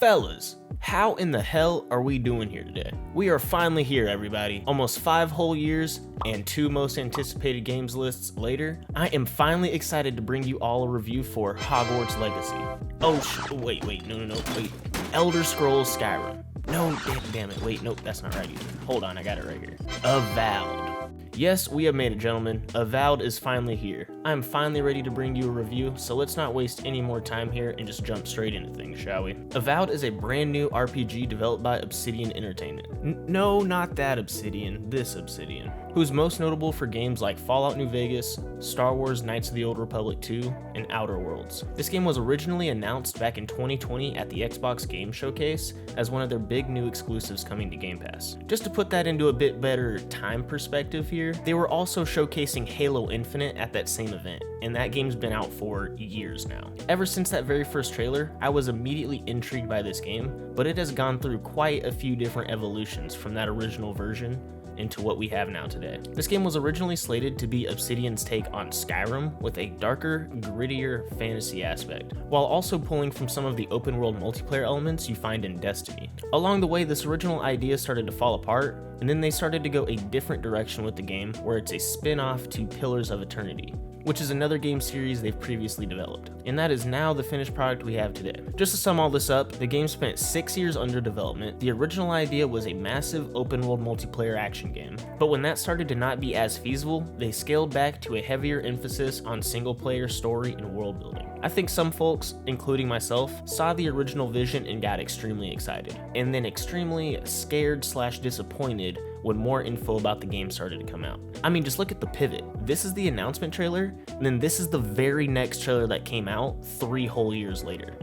Fellas, how in the hell are we doing here today? We are finally here, everybody. Almost 5 whole years and 2 most anticipated games lists later, I am finally excited to bring you all a review for Hogwarts Legacy. Wait, wait. Elder Scrolls Skyrim. No, damn it, wait, nope, that's not right either. Hold on, I got it right here. Avowed. Yes, we have made it, gentlemen. Avowed is finally here. I'm finally ready to bring you a review, so let's not waste any more time here and just jump straight into things, shall we? Avowed is a brand new RPG developed by Obsidian Entertainment. No, not that Obsidian, this Obsidian, who's most notable for games like Fallout New Vegas, Star Wars Knights of the Old Republic 2, and Outer Worlds. This game was originally announced back in 2020 at the Xbox Game Showcase as one of their big new exclusives coming to Game Pass. Just to put that into a bit better time perspective here, they were also showcasing Halo Infinite at that same event, and that game's been out for years now. Ever since that very first trailer, I was immediately intrigued by this game, but it has gone through quite a few different evolutions from that original version into what we have now today. This game was originally slated to be Obsidian's take on Skyrim with a darker, grittier fantasy aspect, while also pulling from some of the open world multiplayer elements you find in Destiny. Along the way, this original idea started to fall apart, and then they started to go a different direction with the game, where it's a spin-off to Pillars of Eternity, which is another game series they've previously developed, and that is now the finished product we have today. Just to sum all this up, the game spent 6 years under development. The original idea was a massive open-world multiplayer action game, but when that started to not be as feasible, they scaled back to a heavier emphasis on single-player story and world building. I think some folks, including myself, saw the original vision and got extremely excited, and then extremely scared/disappointed when more info about the game started to come out. I mean, just look at the pivot. This is the announcement trailer, and then this is the very next trailer that came out 3 whole years later.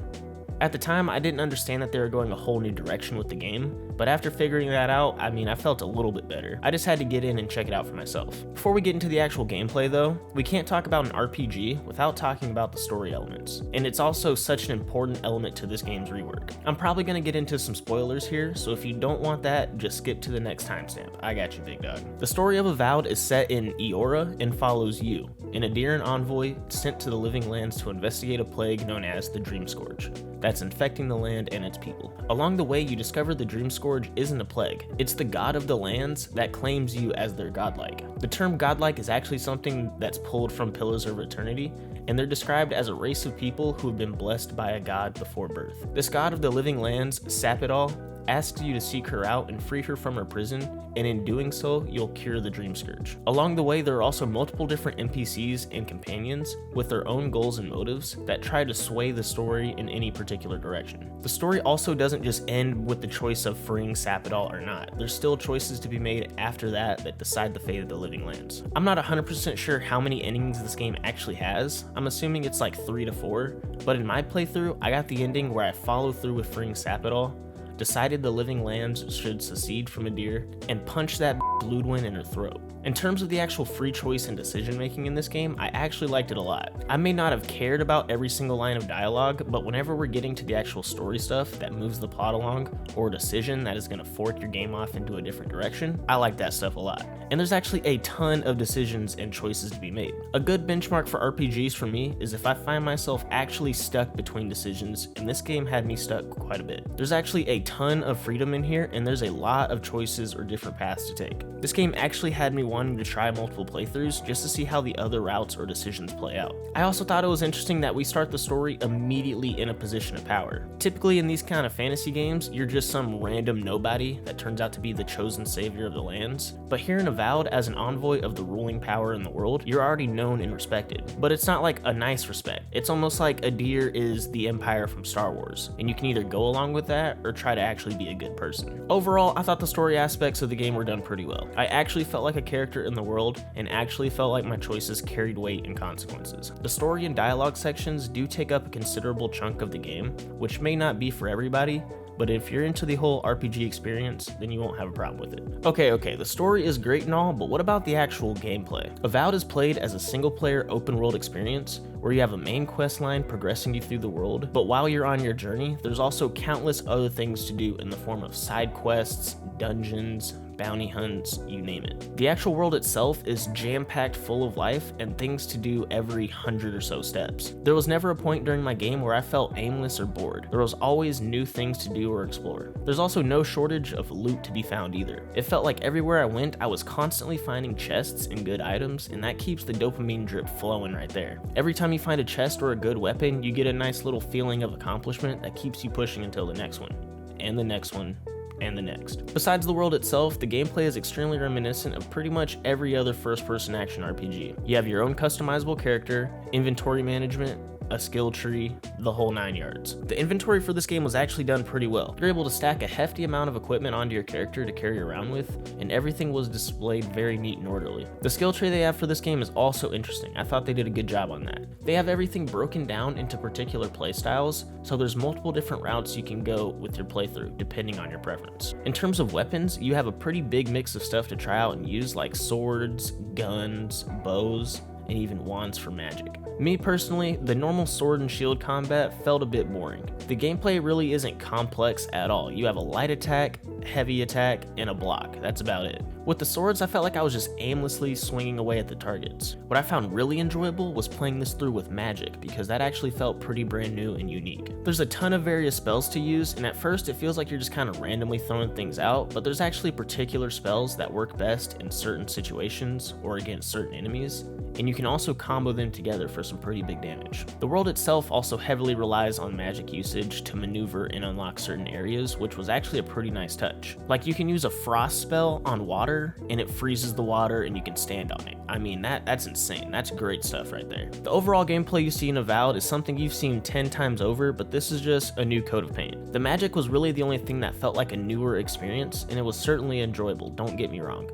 At the time, I didn't understand that they were going a whole new direction with the game, but after figuring that out, I felt a little bit better. I just had to get in and check it out for myself. Before we get into the actual gameplay though, we can't talk about an RPG without talking about the story elements, and it's also such an important element to this game's rework. I'm probably going to get into some spoilers here, so if you don't want that, just skip to the next timestamp. I got you, big dog. The story of Avowed is set in Eora and follows you, an Adirian envoy sent to the Living Lands to investigate a plague known as the Dream Scourge that's infecting the land and its people. Along the way, you discover the Dream Scourge isn't a plague. It's the god of the lands that claims you as their godlike. The term godlike is actually something that's pulled from Pillars of Eternity, and they're described as a race of people who have been blessed by a god before birth. This god of the living lands, Sapidal, asks you to seek her out and free her from her prison, and in doing so, you'll cure the Dream Scourge. Along the way, there are also multiple different NPCs and companions with their own goals and motives that try to sway the story in any particular direction. The story also doesn't just end with the choice of freeing Sapidal or not. There's still choices to be made after that decide the fate of the living lands. I'm not 100% sure how many endings this game actually has. I'm assuming it's like 3 to 4, but in my playthrough, I got the ending where I follow through with freeing Sapidal, decided the living lands should secede from Adir, and punched that Ludwin in her throat. In terms of the actual free choice and decision making in this game, I actually liked it a lot. I may not have cared about every single line of dialogue, but whenever we're getting to the actual story stuff that moves the plot along, or a decision that is going to fork your game off into a different direction, I like that stuff a lot. And there's actually a ton of decisions and choices to be made. A good benchmark for RPGs for me is if I find myself actually stuck between decisions, and this game had me stuck quite a bit. There's actually a ton of freedom in here, and there's a lot of choices or different paths to take. This game actually had me wanting to try multiple playthroughs just to see how the other routes or decisions play out. I also thought it was interesting that we start the story immediately in a position of power. Typically in these kind of fantasy games, you're just some random nobody that turns out to be the chosen savior of the lands, but here in Avowed, as an envoy of the ruling power in the world, you're already known and respected. But it's not like a nice respect. It's almost like Adir is the Empire from Star Wars, and you can either go along with that or try to actually be a good person. Overall, I thought the story aspects of the game were done pretty well. I actually felt like a character in the world, and actually felt like my choices carried weight and consequences. The story and dialogue sections do take up a considerable chunk of the game, which may not be for everybody, but if you're into the whole RPG experience, then you won't have a problem with it. Okay, the story is great and all, but what about the actual gameplay? Avowed is played as a single-player open-world experience where you have a main quest line progressing you through the world, but while you're on your journey, there's also countless other things to do in the form of side quests, dungeons, bounty hunts, you name it. The actual world itself is jam-packed full of life and things to do every 100 or so steps. There was never a point during my game where I felt aimless or bored. There was always new things to do or explore. There's also no shortage of loot to be found either. It felt like everywhere I went, I was constantly finding chests and good items, and that keeps the dopamine drip flowing right there. Every time you find a chest or a good weapon, you get a nice little feeling of accomplishment that keeps you pushing until the next one, and the next one, and the next. Besides the world itself, the gameplay is extremely reminiscent of pretty much every other first-person action RPG. You have your own customizable character, inventory management, a skill tree, the whole 9 yards. The inventory for this game was actually done pretty well. You're able to stack a hefty amount of equipment onto your character to carry around with, and everything was displayed very neat and orderly. The skill tree they have for this game is also interesting. I thought they did a good job on that. They have everything broken down into particular playstyles, so there's multiple different routes you can go with your playthrough, depending on your preference. In terms of weapons, you have a pretty big mix of stuff to try out and use, like swords, guns, bows, and even wands for magic. Me personally, the normal sword and shield combat felt a bit boring. The gameplay really isn't complex at all. You have a light attack, heavy attack, and a block. That's about it. With the swords, I felt like I was just aimlessly swinging away at the targets. What I found really enjoyable was playing this through with magic, because that actually felt pretty brand new and unique. There's a ton of various spells to use, and at first it feels like you're just kind of randomly throwing things out, but there's actually particular spells that work best in certain situations or against certain enemies, and you can also combo them together for some pretty big damage. The world itself also heavily relies on magic usage to maneuver and unlock certain areas, which was actually a pretty nice touch. Like, you can use a frost spell on water and it freezes the water and you can stand on it. I mean, that's insane. That's great stuff right there. The overall gameplay you see in Avowed is something you've seen 10 times over, but this is just a new coat of paint. The magic was really the only thing that felt like a newer experience, and it was certainly enjoyable, don't get me wrong.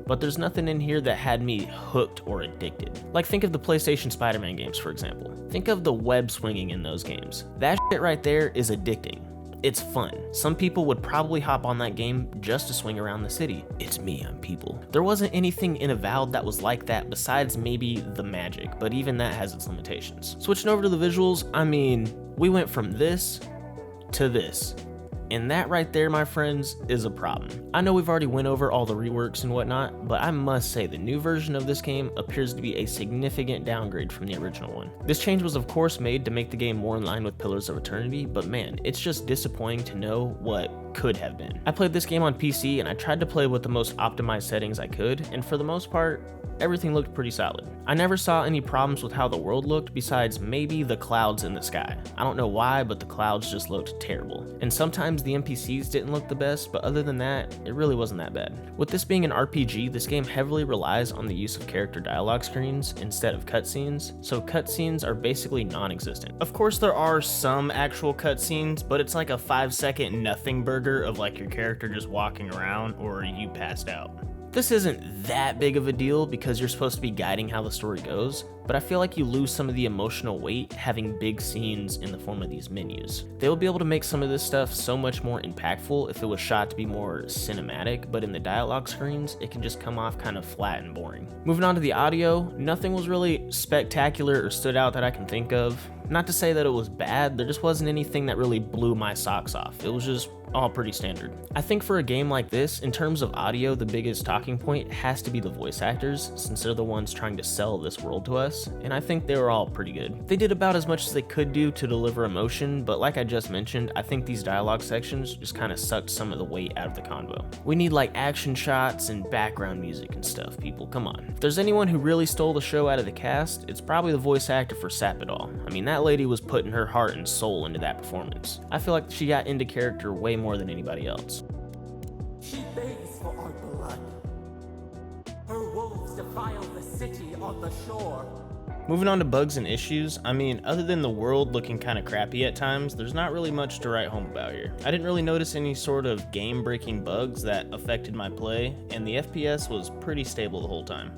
But there's nothing in here that had me hooked or addicted. Like, think of the PlayStation Spider-Man games, for example. Think of the web swinging in those games. That shit right there is addicting. It's fun. Some people would probably hop on that game just to swing around the city. It's me, I'm people. There wasn't anything in Avowed that was like that besides maybe the magic, but even that has its limitations. Switching over to the visuals, I mean, we went from this to this. And that right there, my friends, is a problem. I know we've already went over all the reworks and whatnot, but I must say the new version of this game appears to be a significant downgrade from the original one. This change was of course made to make the game more in line with Pillars of Eternity, but man, it's just disappointing to know what could have been. I played this game on PC and I tried to play with the most optimized settings I could, and for the most part, everything looked pretty solid. I never saw any problems with how the world looked besides maybe the clouds in the sky. I don't know why, but the clouds just looked terrible. And sometimes the NPCs didn't look the best, but other than that, it really wasn't that bad. With this being an RPG, this game heavily relies on the use of character dialogue screens instead of cutscenes, so cutscenes are basically non-existent. Of course there are some actual cutscenes, but it's like a 5-second nothing burger of like your character just walking around or you passed out. This isn't that big of a deal because you're supposed to be guiding how the story goes, but I feel like you lose some of the emotional weight having big scenes in the form of these menus. They will be able to make some of this stuff so much more impactful if it was shot to be more cinematic, but in the dialogue screens, it can just come off kind of flat and boring. Moving on to the audio, nothing was really spectacular or stood out that I can think of. Not to say that it was bad, there just wasn't anything that really blew my socks off. It was just all pretty standard. I think for a game like this, in terms of audio, the biggest talking point has to be the voice actors, since they're the ones trying to sell this world to us, and I think they were all pretty good. They did about as much as they could do to deliver emotion, but like I just mentioned, I think these dialogue sections just kind of sucked some of the weight out of the convo. We need like action shots and background music and stuff, people, come on. If there's anyone who really stole the show out of the cast, it's probably the voice actor for Sapidol. I mean, that lady was putting her heart and soul into that performance. I feel like she got into character way more than anybody else. She begs for our blood. Her wolves defile the city on the shore. Moving on to bugs and issues, I mean, other than the world looking kind of crappy at times, there's not really much to write home about here. I didn't really notice any sort of game-breaking bugs that affected my play, and the FPS was pretty stable the whole time.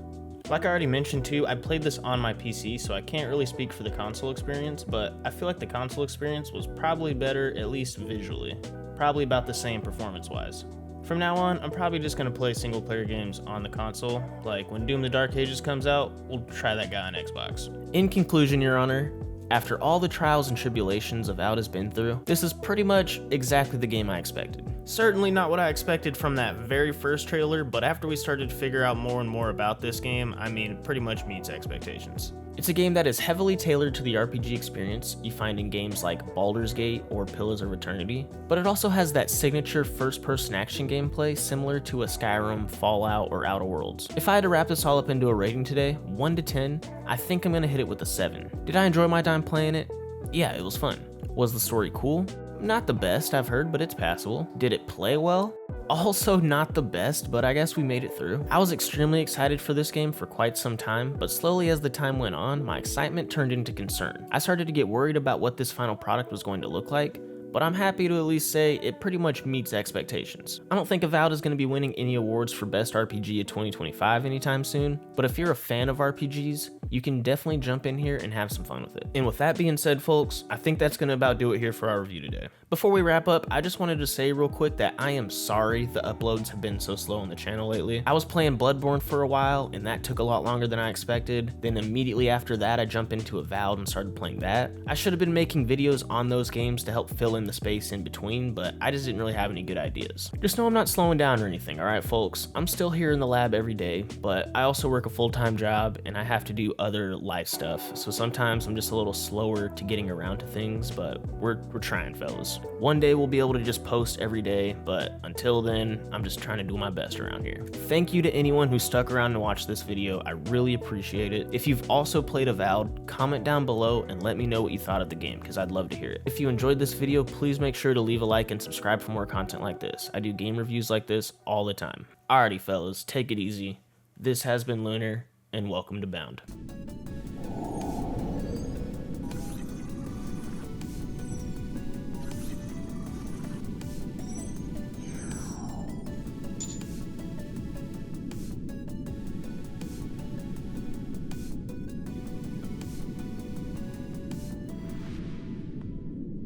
Like I already mentioned too, I played this on my PC, so I can't really speak for the console experience, but I feel like the console experience was probably better, at least visually. Probably about the same performance-wise. From now on, I'm probably just going to play single-player games on the console. Like when Doom the Dark Ages comes out, we'll try that guy on Xbox. In conclusion, Your Honor, After all the trials and tribulations Avowed has been through, this is pretty much exactly the game I expected. Certainly not what I expected from that very first trailer, but after we started to figure out more and more about this game, I mean, it pretty much meets expectations. It's a game that is heavily tailored to the RPG experience you find in games like Baldur's Gate or Pillars of Eternity, but it also has that signature first-person action gameplay similar to a Skyrim, Fallout, or Outer Worlds. If I had to wrap this all up into a rating today, 1 to 10, I think I'm gonna hit it with a 7. Did I enjoy my time playing it? Yeah, it was fun. Was the story cool? Not the best I've heard, but it's passable. Did it play well? Also not the best, but I guess we made it through. I was extremely excited for this game for quite some time, but slowly as the time went on, my excitement turned into concern. I started to get worried about what this final product was going to look like, but I'm happy to at least say it pretty much meets expectations. I don't think Avowed is going to be winning any awards for Best RPG of 2025 anytime soon, but if you're a fan of RPGs, you can definitely jump in here and have some fun with it. And with that being said, folks, I think that's going to about do it here for our review today. Before we wrap up, I just wanted to say real quick that I am sorry the uploads have been so slow on the channel lately. I was playing Bloodborne for a while, and that took a lot longer than I expected. Then immediately after that, I jumped into Avowed and started playing that. I should have been making videos on those games to help fill in the space in between, but I just didn't really have any good ideas. Just know I'm not slowing down or anything, alright folks? I'm still here in the lab every day, but I also work a full-time job, and I have to do other life stuff, so sometimes I'm just a little slower to getting around to things, but we're trying, fellas. One day we'll be able to just post every day, but until then, I'm just trying to do my best around here. Thank you to anyone who stuck around to watch this video. I really appreciate it. If you've also played Avowed, comment down below and let me know what you thought of the game, because I'd love to hear it. If you enjoyed this video, please make sure to leave a like and subscribe for more content like this. I do game reviews like this all the time. Alrighty fellas, take it easy. This has been Lunar, and welcome to Bound.